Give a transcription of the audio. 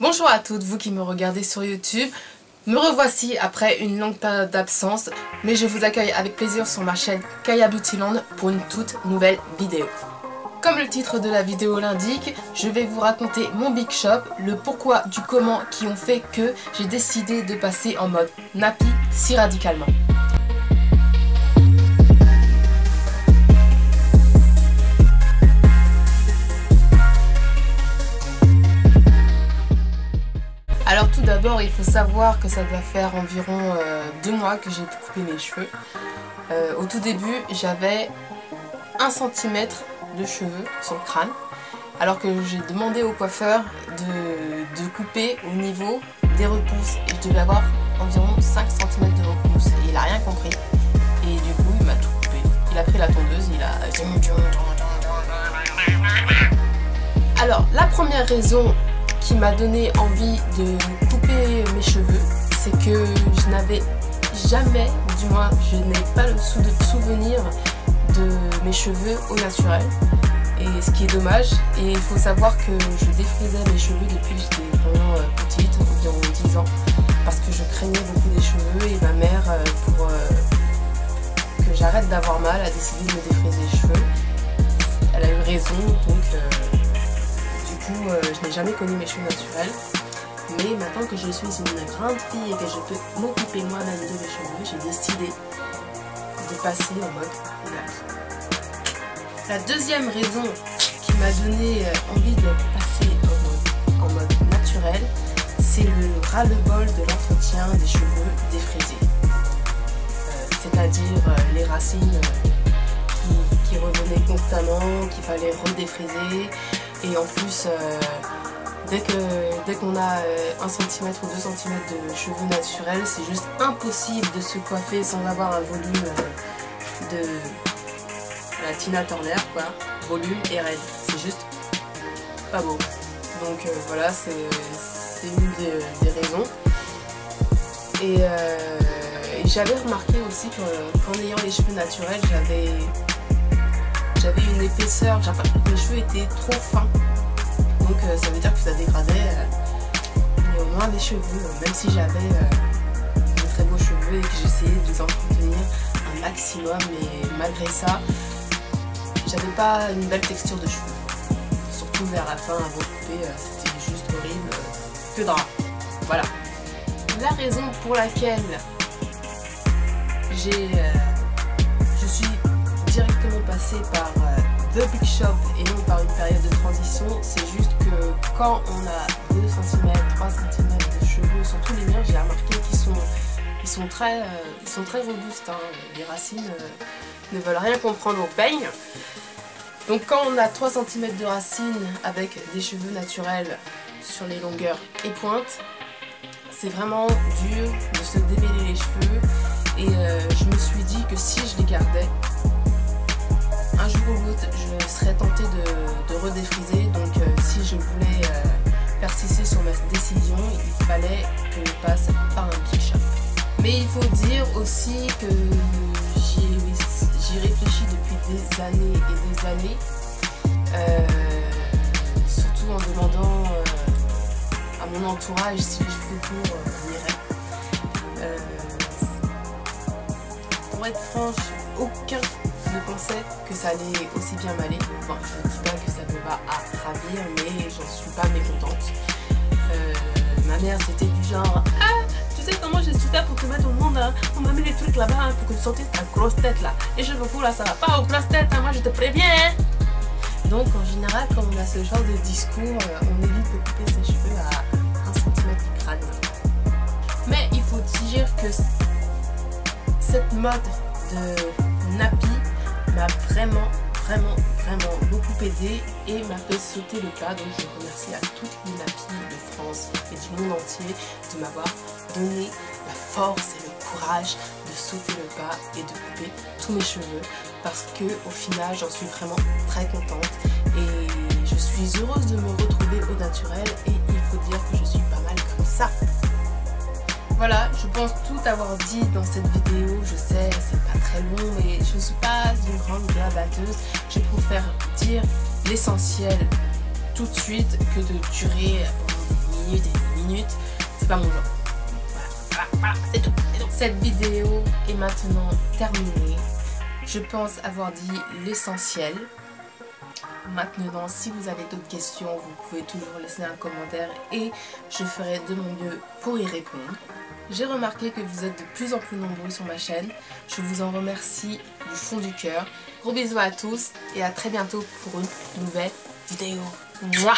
Bonjour à toutes, vous qui me regardez sur YouTube. Me revoici après une longue période d'absence, mais je vous accueille avec plaisir sur ma chaîne Kaya Beautyland pour une toute nouvelle vidéo. Comme le titre de la vidéo l'indique, je vais vous raconter mon Big Shop, le pourquoi du comment qui ont fait que j'ai décidé de passer en mode nappy si radicalement. Alors tout d'abord, il faut savoir que ça doit faire environ 2 mois que j'ai coupé mes cheveux. Au tout début, j'avais 1 cm de cheveux sur le crâne, alors que j'ai demandé au coiffeur de couper au niveau des repousses. Et je devais avoir environ 5 cm de repousses et il n'a rien compris. Et du coup, il m'a tout coupé. Il a pris la tondeuse, il a... Alors, la première raison qui m'a donné envie de couper mes cheveux, c'est que je n'avais jamais, du moins je n'ai pas le souvenir de mes cheveux au naturel, et ce qui est dommage. Et il faut savoir que je défrisais mes cheveux depuis que j'étais vraiment petite, environ 10 ans, parce que je craignais beaucoup des cheveux, et ma mère, pour que j'arrête d'avoir mal, a décidé de me défriser les cheveux. Elle a eu raison, donc je n'ai jamais connu mes cheveux naturels, mais maintenant que je suis une grande fille et que je peux m'occuper moi-même de mes cheveux, j'ai décidé de passer en mode nappy. La deuxième raison qui m'a donné envie de passer en mode naturel, c'est le ras-le-bol de l'entretien des cheveux défrisés. C'est-à-dire les racines qui revenaient constamment, qu'il fallait redéfriser. Et en plus, dès qu'on a 1 cm ou 2 cm de cheveux naturels, c'est juste impossible de se coiffer sans avoir un volume de la Tina Turner, quoi. Volume et raide. C'est juste pas beau. Donc voilà, c'est une des raisons. Et j'avais remarqué aussi qu'en ayant les cheveux naturels, j'avais une épaisseur, mes cheveux étaient trop fins, donc ça veut dire que ça dégradait néanmoins des cheveux, même si j'avais de très beaux cheveux et que j'essayais de les entretenir un maximum, mais malgré ça, j'avais pas une belle texture de cheveux, surtout vers la fin, avant de couper, c'était juste horrible, que drap. Voilà. La raison pour laquelle je suis directement passée par The Big Shop et non par une période de transition, c'est juste que quand on a 2 cm, 3 cm de cheveux, surtout les miens, j'ai remarqué qu'ils sont très robustes, hein. Les racines ne veulent rien comprendre au peigne. Donc quand on a 3 cm de racines avec des cheveux naturels sur les longueurs et pointes, c'est vraiment dur de se démêler les cheveux, et je me suis dit que si je les gardais, un jour ou l'autre, je serais tentée de redéfriser. Donc si je voulais persister sur ma décision, il fallait que je passe par un Big Shop. Mais il faut dire aussi que j'y réfléchis depuis des années et des années, surtout en demandant à mon entourage si les cheveux courts m'iraient. Pour être franche, aucun ne pensais que ça allait aussi bien m'aller. Bon, je ne dis pas que ça me va à ravir, mais j'en suis pas mécontente. Ma mère, c'était du genre: ah, tu sais comment j'ai tout fait pour te mettre au monde, hein? On m'a mis les trucs là-bas, hein, pour que tu sortes ta grosse tête là. Les cheveux courts là, ça va pas aux grosses têtes, hein, moi je te préviens, hein. Donc en général, quand on a ce genre de discours, on évite de couper ses cheveux à 1 cm du crâne. Mais il faut dire que cette mode de nappy m'a vraiment beaucoup aidé et m'a fait sauter le pas. Donc je remercie à toutes les nappys de France et du monde entier de m'avoir donné la force et le courage de sauter le pas et de couper tous mes cheveux, parce que au final j'en suis vraiment très contente et je suis heureuse de me retrouver au naturel, et il faut dire que je suis pas mal comme ça. Voilà, je pense tout avoir dit dans cette vidéo. Je sais, c'est pas très long, mais je ne suis pas une grande blabatteuse. Je préfère dire l'essentiel tout de suite que de durer minutes et des minutes, c'est pas mon genre. Voilà, c'est tout. Cette vidéo est maintenant terminée. Je pense avoir dit l'essentiel. Maintenant, si vous avez d'autres questions, vous pouvez toujours laisser un commentaire et je ferai de mon mieux pour y répondre. J'ai remarqué que vous êtes de plus en plus nombreux sur ma chaîne. Je vous en remercie du fond du cœur. Gros bisous à tous et à très bientôt pour une nouvelle vidéo. Mouah.